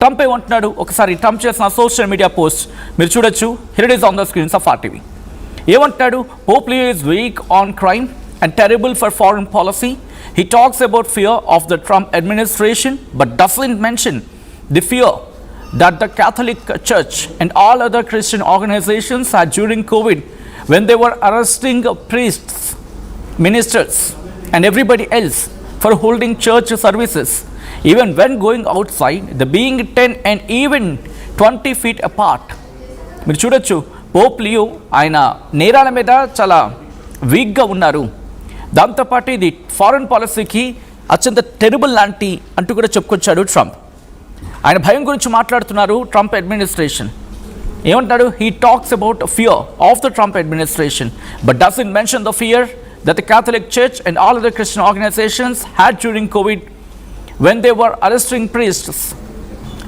Trump ఏమంటున్నాడు ఒకసారి Trump చేసిన సోషల్ మీడియా పోస్ట్ మీరు చూడొచ్చు. Here it is on the screens of RTV. ఏమంటున్నాడు? Pope Leo is week on crime and terrible for foreign policy. He talks about fear of the Trump administration but doesn't mention the fear that the Catholic Church and all other Christian organizations had during COVID when they were arresting priests, ministers and everybody else for holding church services. Even when going outside, the being 10 and even 20 feet apart. మీరు చూడొచ్చు Pope Leo ఆయన నేరాల మీద చాలా వీక్గా ఉన్నారు. దాంతోపాటు ఇది ఫారెన్ పాలసీకి అత్యంత టెరబుల్ లాంటి అంటూ కూడా చెప్పుకొచ్చాడు ట్రంప్. ఆయన భయం గురించి మాట్లాడుతున్నారు ట్రంప్ అడ్మినిస్ట్రేషన్. ఏమంటాడు? He talks about fear of the Trump administration but doesn't mention the fear that the Catholic church and all other Christian organisations had during Covid when they were arresting priests.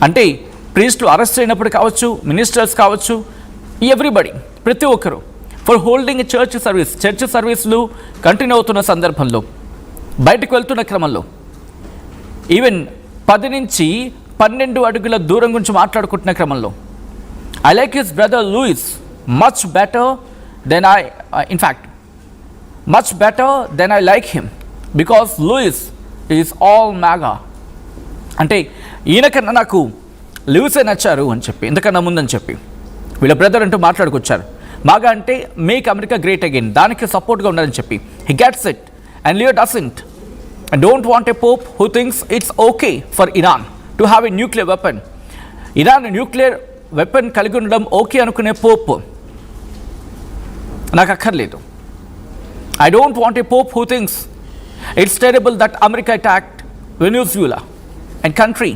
అంటే ప్రీస్టులు arrest అయినప్పుడు కావచ్చు, ministers కావచ్చు, everybody ప్రతి ఒక్కరు for holding church సర్వీసులు continue అవుతున్న సందర్భంలో, బయటకు వెళ్తున్న క్రమంలో, ఈవెన్ 10 నుంచి 12 అడుగుల దూరం గురించి మాట్లాడుకుంటున్న క్రమంలో, I like his brother Louis much better than I like him because Louis is all MAGA. అంటే ఈయనకన్నా నాకు లూయిసే నచ్చారు అని చెప్పి, ఇంతకన్నా ముందని చెప్పి వీళ్ళ బ్రదర్ అంటూ మాట్లాడుకొచ్చారు. మాగా అంటే మేక్ అమెరికా గ్రేట్ అగైన్, దానికి సపోర్ట్గా ఉండాలని చెప్పి. He gets it and Leo doesn't and don't want a Pope who thinks it's okay for Iran to have a nuclear weapon. Iran nuclear weapon కలిగి ఉండడం ఓకే అనుకునే పోప్ నాకు అక్కర్లేదు. I don't want a Pope who thinks it's terrible that America attacked Venezuela and country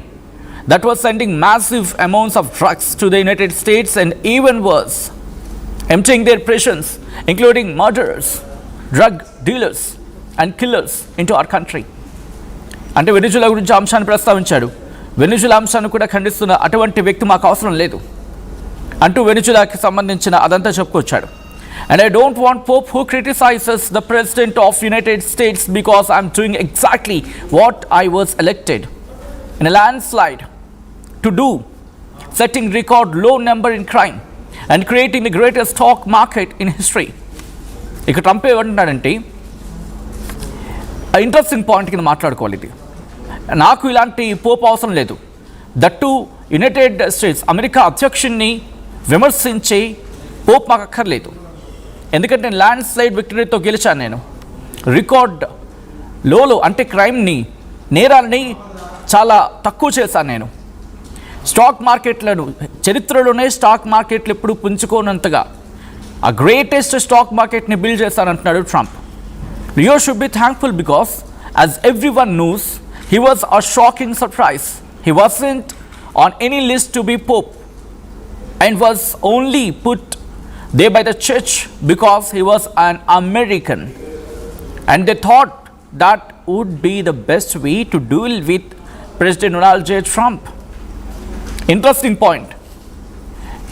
that was sending massive amounts of drugs to the United States and even worse, emptying their prisons, including murderers, drug dealers and killers into our country. అంటే Venezuela గురించి అంశాన్ని ప్రస్తావించాడు. Venezuela అంశాన్ని కూడా ఖండిస్తున్న అటువంటి వ్యక్తి మాకు అవసరం లేదు అంటూ వెనిజులాకి సంబంధించిన అదంతా చెప్పుకొచ్చాడు. And I don't want Pope who criticizes the President of United States because I'm doing exactly what I was elected in a landslide to do, setting record low number in crime and creating the greatest stock market in history. ఇక Trump ఏమంటున్నాడంటే interesting point కింద మాట్లాడుకోవాలి. ఇది నాకు ఇలాంటి Pope అవసరం లేదు, that United states America అధ్యక్షుడిని విమర్శించే పోప్ మాకు అక్కర్లేదు. ఎందుకంటే ల్యాండ్ స్లైడ్ విక్టరీతో గెలిచాను నేను. రికార్డ్ లోలో అంటే క్రైమ్ని, నేరాలని చాలా తక్కువ చేశాను నేను. స్టాక్ మార్కెట్లను చరిత్రలోనే స్టాక్ మార్కెట్లు ఎప్పుడు పుంజుకోనంతగా ఆ గ్రేటెస్ట్ స్టాక్ మార్కెట్ని బిల్డ్ చేశానంటున్నాడు Trump. Leo should be thankful because as everyone knows he was a shocking surprise. He wasn't on any list to be pope and was only put there by the church because he was an American and they thought that would be the best way to deal with President Donald J. Trump. Interesting point.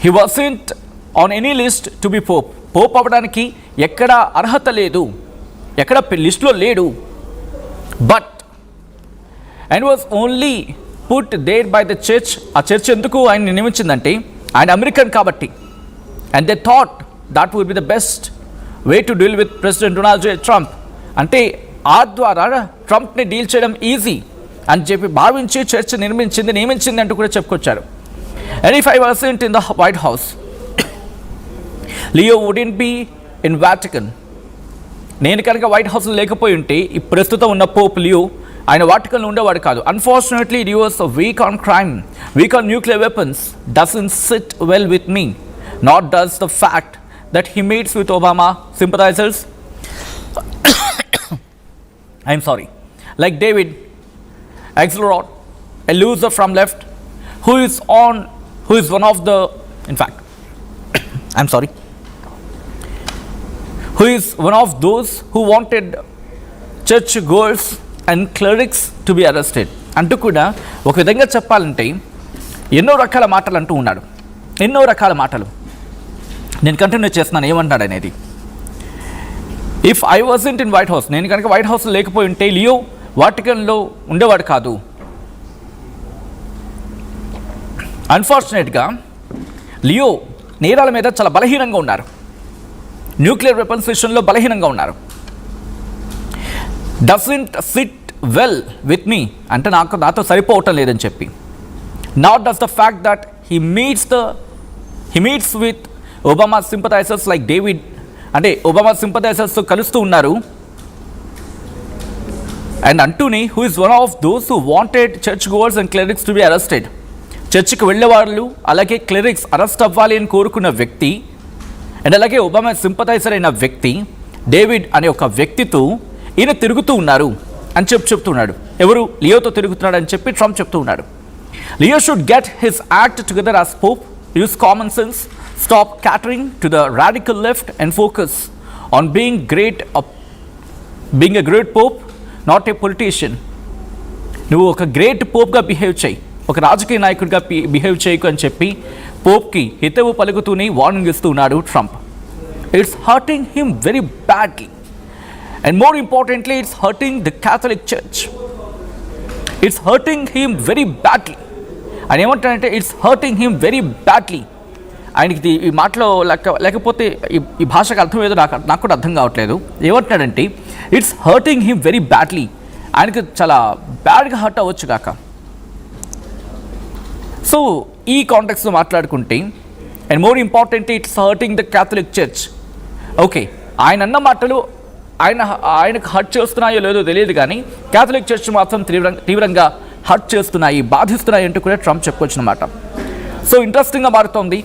He wasn't on any list to be Pope. Pope అవ్వడానికి ఎక్కడ అర్హత లేదు, ఎక్కడ లిస్టులో లేడు. But and was only put there by the church. ఆ church ఎందుకు ఆయన నియమించిందంటే ఆయన అమెరికన్ కాబట్టి. And they thought that would be the best way to deal with President Donald J Trump. అంటే ఆ ద్వారా ట్రంప్ని డీల్ చేయడం ఈజీ అని చెప్పి భావించి చర్చ్ నియమించింది అంటూ కూడా చెప్పుకొచ్చారు. And if I wasn't in the White House, Leo wouldn't be in Vatican. నేను కనుక వైట్ హౌస్లో లేకపోయి ఉంటే ఈ ప్రస్తుతం ఉన్న పోప్ లియో ఆయన వాటికన్లో ఉండేవాడు కాదు. Unfortunately Leo is weak on crime, weak on nuclear weapons doesn't sit well with me. Not does the fact that he meets with Obama sympathizers. I'm sorry. Like David Axelrod, a loser from left, who is one of the, in fact, I'm sorry, who is one of those who wanted church goers and clerics to be arrested. అంటూ కూడా ఒక విధంగా చెప్పాలంటే ఎన్నో రకాల మాటలు అంటూ ఉన్నాడు. ఎన్నో రకాల మాటలు నేను కంటిన్యూ చేస్తున్నాను ఏమంటాడు అనేది. If I wasn't in white house, నేను కనుక వైట్ హౌస్లో లేకపోయి ఉంటే లియో వాటికన్లో ఉండేవాడు కాదు. అన్ఫార్చునేట్గా లియో నేరాల మీద చాలా బలహీనంగా ఉన్నారు. న్యూక్లియర్ వెపన్స్ విషయంలో బలహీనంగా ఉన్నారు. Doesn't sit well with me అంటే నాతో సరిపోవటం లేదని చెప్పి. Not does the fact that he meets with Obama sympathisers like David, అంటే ఒబామా సింపథైజర్స్తో కలుస్తూ ఉన్నారు. And Anthony who is one of those who wanted church goers and clerics to be arrested. చర్చ్కి వెళ్ళేవాళ్ళు అలాగే క్లెరిక్స్ అరెస్ట్ అవ్వాలి అని కోరుకున్న వ్యక్తి, అండ్ అలాగే ఒబామా సింపథైజర్ అయిన వ్యక్తి డేవిడ్ అనే ఒక వ్యక్తితో ఈయన తిరుగుతూ ఉన్నారు అని చెప్తున్నాడు. ఎవరు? లియోతో తిరుగుతున్నాడు అని చెప్పి ట్రంప్ చెప్తూ ఉన్నాడు. Leo should get his act together as Pope, use common sense, stop catering to the radical left and focus on being a great Pope, not a politician. నువ్వు ఒక గ్రేట్ పోప్గా బిహేవ్ చేయి, ఒక రాజకీయ నాయకుడిగా బిహేవ్ చేయకు అని చెప్పి పోప్కి హితవు పలుకుతూనే వార్నింగ్ ఇస్తూ ఉన్నాడు Trump. It's hurting him very badly and more importantly it's hurting the Catholic church. It's hurting him very badly. ఆయన ఏమంటాడంటే it's hurting him very badly. ఆయనకి ఈ మాటలో లేకపోతే ఈ భాషకు అర్థం ఏదో నాకు కూడా అర్థం కావట్లేదు. ఏమంటున్నాడంటే it's hurting him very badly. ఆయనకి చాలా బ్యాడ్గా హర్ట్ అవ్వచ్చు కాక. సో ఈ కాంటెక్స్లో మాట్లాడుకుంటే and more importantly it's hurting the Catholic church. Okay, ఆయన అన్న మాటలు ఆయనకు హర్ట్ చేస్తున్నాయో లేదో తెలియదు, కానీ క్యాథలిక్ చర్చ్ మాత్రం తీవ్రంగా హర్ట్ చేస్తున్నాయి, బాధిస్తున్నాయి అంటూ కూడా ట్రంప్ చెప్పుకోవచ్చు అన్నమాట. సో ఇంట్రెస్టింగ్గా మారుతోంది.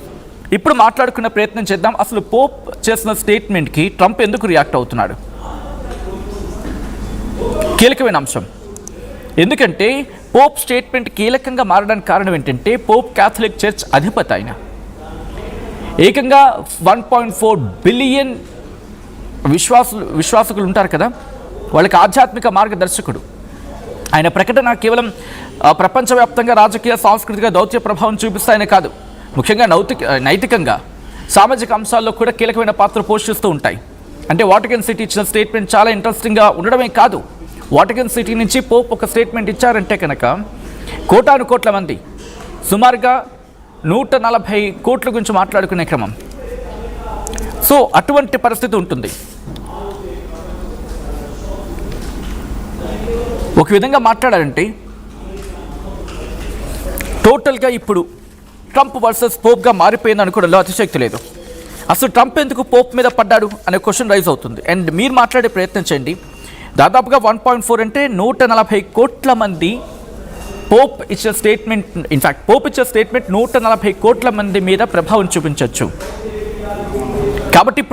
ఇప్పుడు మాట్లాడుకునే ప్రయత్నం చేద్దాం. అసలు పోప్ చేసిన స్టేట్మెంట్కి ట్రంప్ ఎందుకు రియాక్ట్ అవుతున్నాడు? కీలకమైన అంశం. ఎందుకంటే పోప్ స్టేట్మెంట్ కీలకంగా మారడానికి కారణం ఏంటంటే పోప్ క్యాథలిక్ చర్చ్ అధిపతి. ఆయన ఏకంగా 1.4 బిలియన్ విశ్వాసకులు ఉంటారు కదా, వాళ్ళకి ఆధ్యాత్మిక మార్గదర్శకుడు. ఆయన ప్రకటన కేవలం ప్రపంచవ్యాప్తంగా రాజకీయ, సాంస్కృతిక, దౌత్య ప్రభావం చూపిస్తాయని కాదు, ముఖ్యంగా నైతికంగా, సామాజిక అంశాల్లో కూడా కీలకమైన పాత్ర పోషిస్తూ ఉంటాయి. అంటే వాటికన్ సిటీ ఇచ్చిన స్టేట్మెంట్ చాలా ఇంట్రెస్టింగ్గా ఉండడమే కాదు, వాటికన్ సిటీ నుంచి పోప్ ఒక స్టేట్మెంట్ ఇచ్చారంటే కనుక కోటాను కోట్ల మంది, సుమారుగా 140 కోట్ల గురించి మాట్లాడుకునే క్రమం. సో అటువంటి పరిస్థితి ఉంటుంది. ఒక విధంగా మాట్లాడాలంటే టోటల్గా ఇప్పుడు ట్రంప్ వర్సెస్ పోప్గా మారిపోయింది అనుకోవడంలో అతిశక్తి లేదు. అసలు ట్రంప్ ఎందుకు పోప్ మీద పడ్డాడు అనే క్వశ్చన్ రైజ్ అవుతుంది. అండ్ మీరు మాట్లాడే ప్రయత్నం చేయండి. దాదాపుగా 1.4 అంటే 140 కోట్ల మంది పోప్ ఇచ్చే స్టేట్మెంట్, ఇన్ఫ్యాక్ట్ పోప్ ఇచ్చే స్టేట్మెంట్ 140 కోట్ల మంది మీద ప్రభావం చూపించవచ్చు. కాబట్టి ఇప్పుడు